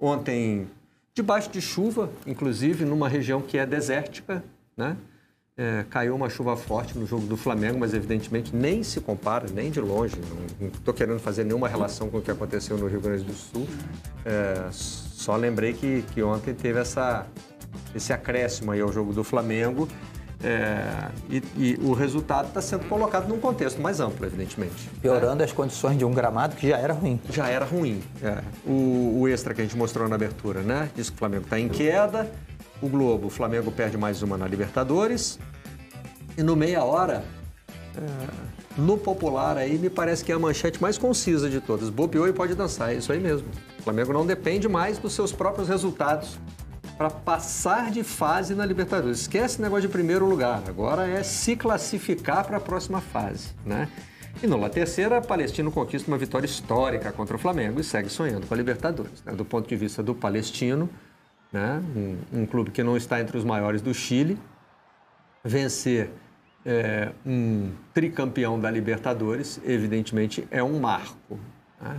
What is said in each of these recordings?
ontem debaixo de chuva, inclusive numa região que é desértica, né? Caiu uma chuva forte no jogo do Flamengo, mas evidentemente nem se compara, nem de longe. Não estou querendo fazer nenhuma relação com o que aconteceu no Rio Grande do Sul. Só lembrei que ontem teve esse acréscimo aí ao jogo do Flamengo. E o resultado está sendo colocado num contexto mais amplo, evidentemente. Piorando as condições de um gramado que já era ruim. Já era ruim. O extra que a gente mostrou na abertura, né? Diz que o Flamengo está em queda. O Globo, o Flamengo perde mais uma na Libertadores. E no meia hora, no popular aí, me parece que é a manchete mais concisa de todas. Bobeou e pode dançar, é isso aí mesmo. O Flamengo não depende mais dos seus próprios resultados para passar de fase na Libertadores. Esquece o negócio de primeiro lugar, agora é se classificar para a próxima fase, né? E no La Terceira, Palestino conquista uma vitória histórica contra o Flamengo e segue sonhando com a Libertadores, né? Do ponto de vista do Palestino, né? Um clube que não está entre os maiores do Chile, vencer um tricampeão da Libertadores, evidentemente, é um marco, né?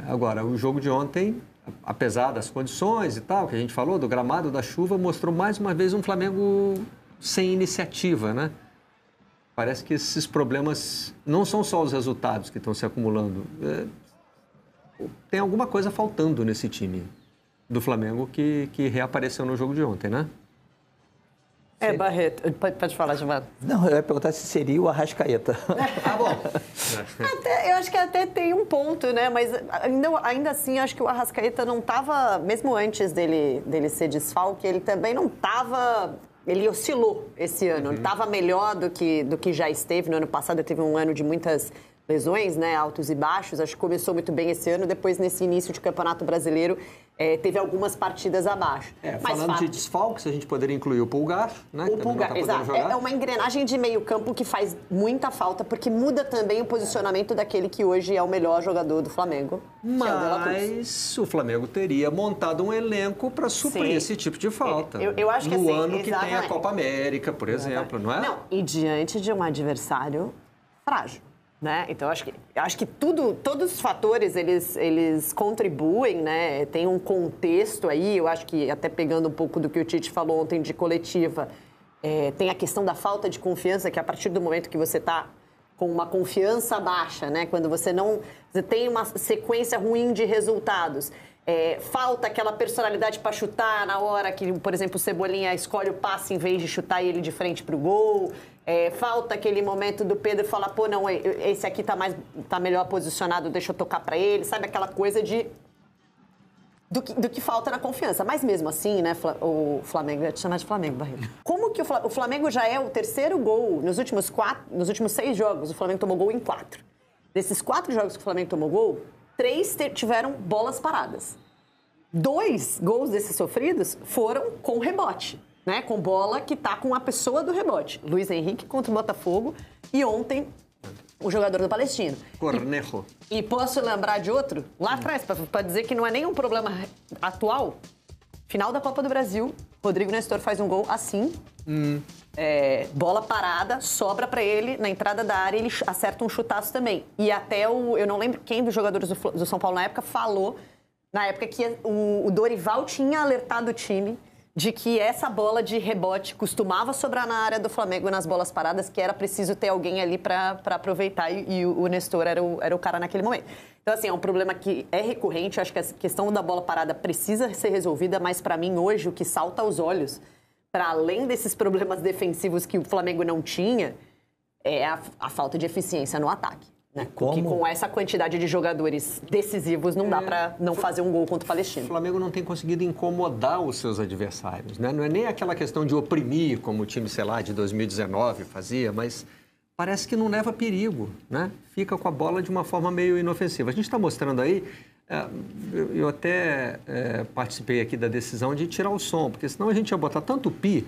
Agora, o jogo de ontem, apesar das condições e tal, que a gente falou, do gramado, da chuva, mostrou mais uma vez um Flamengo sem iniciativa, né? Parece que esses problemas não são só os resultados que estão se acumulando. Tem alguma coisa faltando nesse time do Flamengo que reapareceu no jogo de ontem, né? Barreto, pode falar, Gilmar. Não, eu ia perguntar se seria o Arrascaeta. Bom. Eu acho que até tem um ponto, né? Mas ainda assim, acho que o Arrascaeta não estava, mesmo antes dele ser desfalque, ele também não estava... Ele oscilou esse ano. Ele estava melhor do que já esteve. No ano passado, teve um ano de muitas lesões, né? Altos e baixos. Acho que começou muito bem esse ano. Depois, nesse início de Campeonato Brasileiro, teve algumas partidas abaixo. Falando de desfalques, a gente poderia incluir o Pulgar, né? O Pulgar, exato. É uma engrenagem de meio campo que faz muita falta, porque muda também o posicionamento daquele que hoje é o melhor jogador do Flamengo, Mas o Flamengo teria montado um elenco para suprir esse tipo de falta. Eu acho que no assim, ano que tem a Copa América, por exemplo, não é? Não, e diante de um adversário frágil. Né? Então, acho que todos os fatores, eles contribuem, né? Tem um contexto aí, eu acho que até pegando um pouco do que o Tite falou ontem de coletiva, tem a questão da falta de confiança, que a partir do momento que você está com uma confiança baixa, né? Quando você tem uma sequência ruim de resultados, falta aquela personalidade para chutar na hora que, por exemplo, o Cebolinha escolhe o passe em vez de chutar ele de frente para o gol. Falta aquele momento do Pedro falar, pô, não, esse aqui tá melhor posicionado, deixa eu tocar para ele. Sabe aquela coisa do que falta na confiança. Mas mesmo assim, né, o Flamengo, eu ia te chamar de Flamengo, Barreto. Como que o Flamengo já é o terceiro gol nos últimos 6 jogos, o Flamengo tomou gol em 4. Desses 4 jogos que o Flamengo tomou gol, 3 tiveram bolas paradas. 2 gols desses sofridos foram com rebote, né? Com bola que tá com a pessoa do rebote. Luiz Henrique contra o Botafogo e ontem o jogador do Palestino. Cornejo. E posso lembrar de outro? Lá atrás, para dizer que não é nenhum problema atual. Final da Copa do Brasil, Rodrigo Nestor faz um gol assim. Bola parada, sobra para ele na entrada da área, ele acerta um chutaço também. E até eu não lembro quem dos jogadores do São Paulo na época falou, na época que o Dorival tinha alertado o time de que essa bola de rebote costumava sobrar na área do Flamengo nas bolas paradas, que era preciso ter alguém ali para aproveitar, e o Nestor era o cara naquele momento. Então, assim, é um problema que é recorrente. Eu acho que a questão da bola parada precisa ser resolvida, mas para mim hoje o que salta aos olhos, para além desses problemas defensivos que o Flamengo não tinha, é a falta de eficiência no ataque. Né? Porque com essa quantidade de jogadores decisivos não dá para não fazer um gol contra o Palestino. O Flamengo não tem conseguido incomodar os seus adversários, né? Não é nem aquela questão de oprimir, como o time, sei lá, de 2019 fazia, mas parece que não leva perigo, né? Fica com a bola de uma forma meio inofensiva. A gente está mostrando aí, eu até participei aqui da decisão de tirar o som, porque senão a gente ia botar tanto pi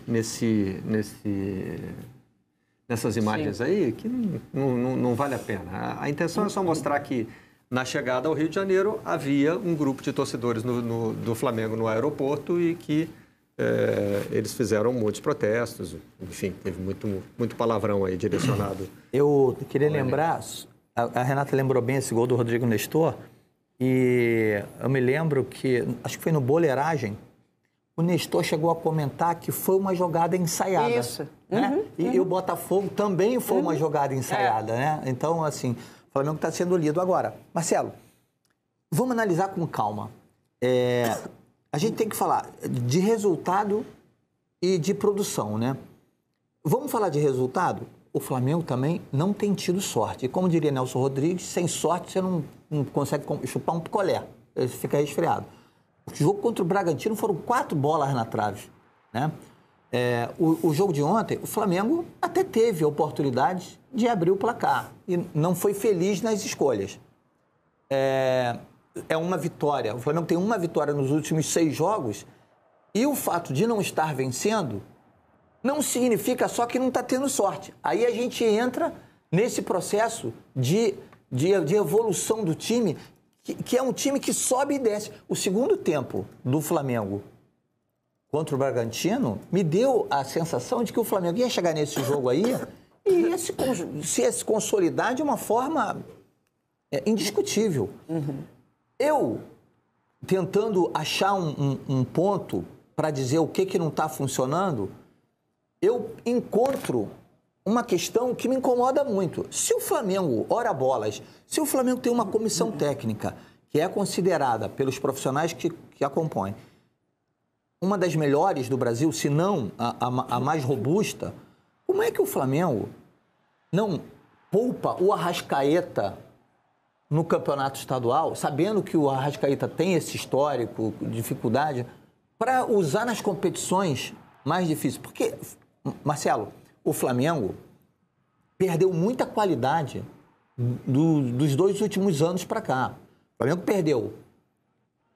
nessas imagens aí, que não vale a pena. A intenção é só mostrar que, na chegada ao Rio de Janeiro, havia um grupo de torcedores do Flamengo no aeroporto e que eles fizeram muitos protestos. Enfim, teve muito palavrão aí direcionado. Eu queria lembrar, a Renata lembrou bem esse gol do Rodrigo Nestor, E eu me lembro que, acho que foi no Boleiragem, o Nestor chegou a comentar que foi uma jogada ensaiada. Isso. Né? E o Botafogo também foi uma jogada ensaiada, né? Então, assim, o Flamengo está sendo lido. Agora, Marcelo, vamos analisar com calma. A gente tem que falar de resultado e de produção, né? Vamos falar de resultado? O Flamengo também não tem tido sorte. E como diria Nelson Rodrigues, sem sorte você não consegue chupar um picolé. Ele fica resfriado. O jogo contra o Bragantino foram 4 bolas na trave, né? O jogo de ontem, o Flamengo até teve a oportunidade de abrir o placar. E não foi feliz nas escolhas. É uma vitória. O Flamengo tem uma vitória nos últimos 6 jogos. E o fato de não estar vencendo não significa só que não está tendo sorte. Aí a gente entra nesse processo de evolução do time, que é um time que sobe e desce. O segundo tempo do Flamengo contra o Bragantino me deu a sensação de que o Flamengo ia chegar nesse jogo aí e ia se consolidar de uma forma indiscutível. Eu, tentando achar um ponto para dizer o que não está funcionando, eu encontro uma questão que me incomoda muito. Se o Flamengo, ora bolas, se o Flamengo tem uma comissão técnica que é considerada pelos profissionais que a compõem uma das melhores do Brasil, se não a mais robusta, como é que o Flamengo não poupa o Arrascaeta no campeonato estadual, sabendo que o Arrascaeta tem esse histórico, dificuldade, para usar nas competições mais difíceis? Porque, Marcelo, o Flamengo perdeu muita qualidade dos 2 últimos anos para cá. O Flamengo perdeu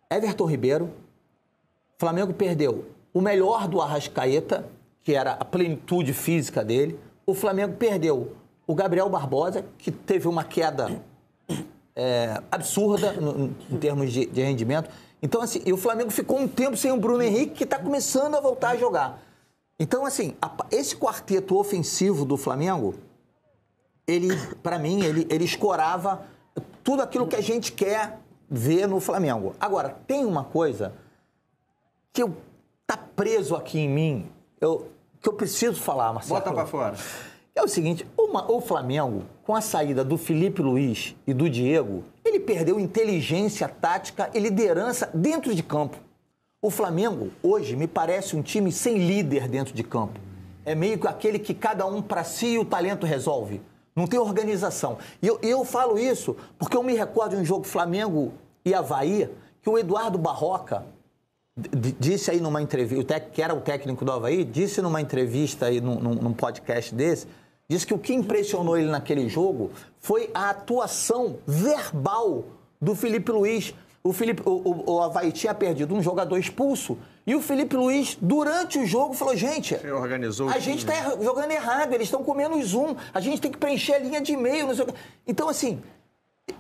Everton Ribeiro, o Flamengo perdeu o melhor do Arrascaeta, que era a plenitude física dele. O Flamengo perdeu o Gabriel Barbosa, que teve uma queda absurda em termos de rendimento. Então, assim, e o Flamengo ficou um tempo sem o Bruno Henrique, que está começando a voltar a jogar. Então, assim, esse quarteto ofensivo do Flamengo, para mim, ele escorava tudo aquilo que a gente quer ver no Flamengo. Agora, tem uma coisa que tá preso aqui em mim, que eu preciso falar, Marcelo. Bota para fora. É o seguinte, o Flamengo, com a saída do Felipe Luiz e do Diego, ele perdeu inteligência tática e liderança dentro de campo. O Flamengo, hoje, me parece um time sem líder dentro de campo. É meio que aquele que cada um para si e o talento resolve. Não tem organização. E eu falo isso porque eu me recordo de um jogo Flamengo e Avaí, que o Eduardo Barroca disse aí numa entrevista, que era o técnico do Avaí, disse numa entrevista aí num podcast desse, disse que o que impressionou ele naquele jogo foi a atuação verbal do Felipe Luiz. O Avaí tinha perdido um jogador expulso e o Felipe Luiz, durante o jogo, falou, gente, a gente está jogando errado, eles estão com -1, a gente tem que preencher a linha de meio. Não sei o que. Então, assim,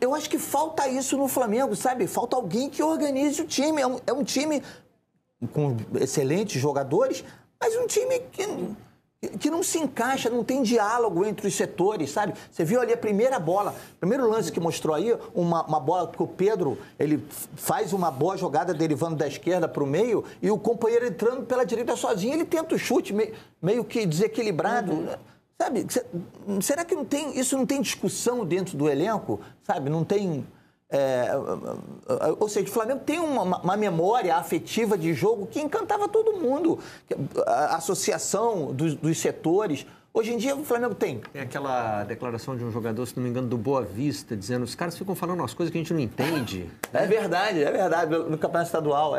eu acho que falta isso no Flamengo, sabe? Falta alguém que organize o time. É um time com excelentes jogadores, mas um time que não se encaixa, não tem diálogo entre os setores, sabe? Você viu ali a primeira bola, o primeiro lance que mostrou aí, uma bola que o Pedro, ele faz uma boa jogada derivando da esquerda para o meio e o companheiro entrando pela direita sozinho, ele tenta o chute meio que desequilibrado, sabe? Será que isso não tem discussão dentro do elenco, sabe? Não tem... ou seja, o Flamengo tem uma memória afetiva de jogo que encantava todo mundo. A associação dos setores. Hoje em dia, o Flamengo tem. Tem aquela declaração de um jogador, se não me engano, do Boa Vista, dizendo os caras ficam falando umas coisas que a gente não entende. É verdade. No campeonato estadual,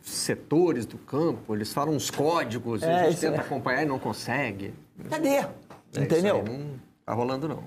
setores do campo, eles falam uns códigos, e a gente tenta acompanhar e não consegue. Cadê? Entendeu? Isso aí não tá rolando, não.